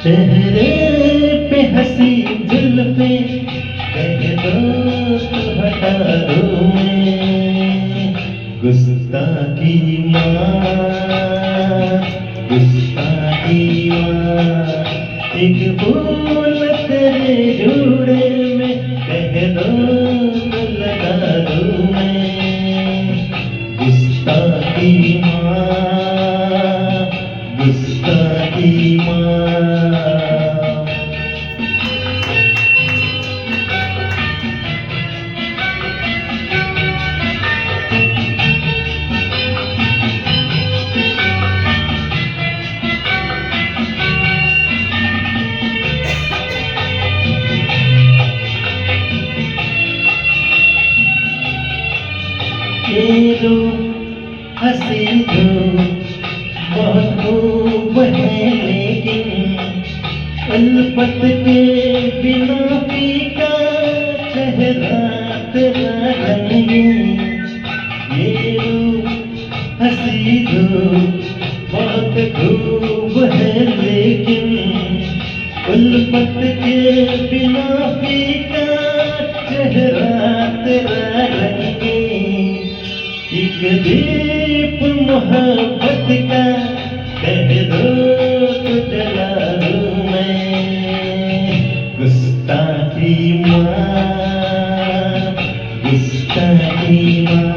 चेहरे पे हंसी जुल्फे कह दो तो हटा दूं मैं गुस्ताखी माँ एक फूल तेरे जूड़े में कह दो तो लगा दूं मैं गुस्ताखी माँ गुस्ताखी माँ। रो हंसी दो बहुत खूब है लेकिन उल्फत के बिना फीका चेहरा तेरा रंगीन। ये रो हंसी दो बहुत खूब है लेकिन उल्फत के बिना फीका चेहरा तेरा रंगीन। एक दीप मोहब्बत का कह दो तो जला दूं मैं गुस्ताखी माँ गुस्ताखी माँ।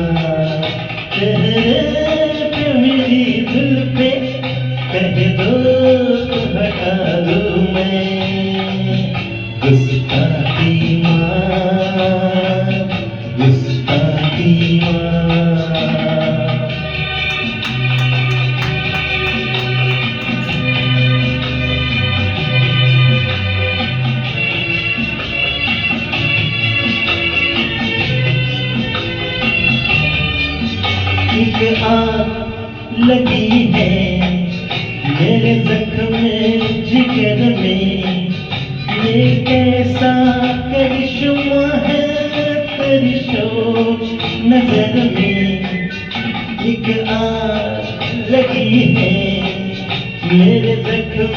चेहरे पे मेरी जुल्फे कह दो तो हटा दूं मैं गुस्ताखी माँ गुस्ताखी माँ। एक आग लगी है मेरे जख्म जिगर में ये कैसा करिश्मा है तेरी शोक नजर में। एक आग लगी है मेरे जख्म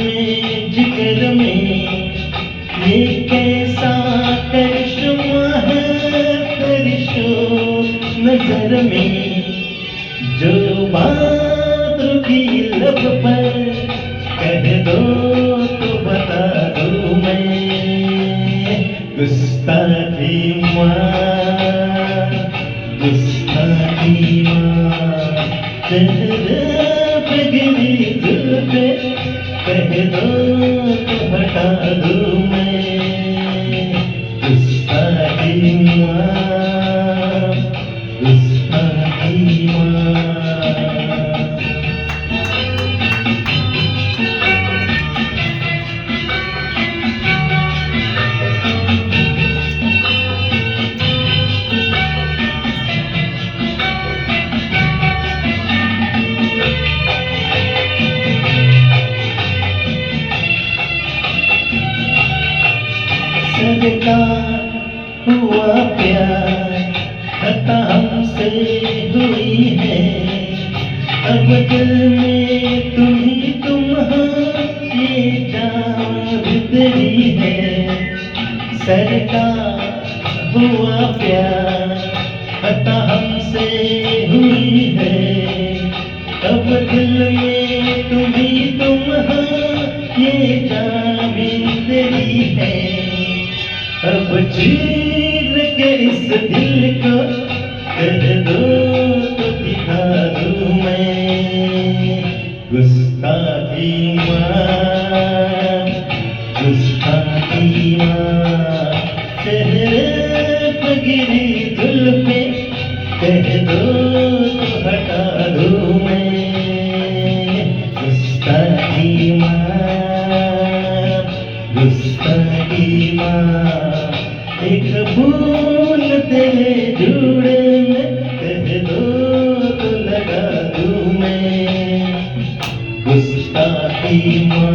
जिगर में ये कैसा करिश्मा है तेरी शोक नजर में। जो बात रुकी लब पर कह दो तो बता दूं मैं गुस्ताखी माँ गुस्ताखी माँ। चेहरे पे गिरी जुल्फे कह दो तो हटा दूं मैं गुस्ताखी माँ गुस्ताखी माँ। सरकार हुआ प्यार खता हमसे हुई है अब दिल में तुम ही तुम हो ये जान भीतरी है। सरकार हुआ प्यार खता हमसे हुई है अब दिल में तुम ही तुम हो ये जान भीतरी है। अब चीर के इस दिल को कह दो तो दिखा दूं मैं गुस्ताखी माँ गुस्ताखी माँ। चेहरे पे गिरी जुल्फे कह दो तो हटा दूं मैं गुस्ताखी माँ गुस्ताखी माँ। एक फूल तेरे जूड़े में कह दो तो लगा दूं मैं गुस्ताखी माँ।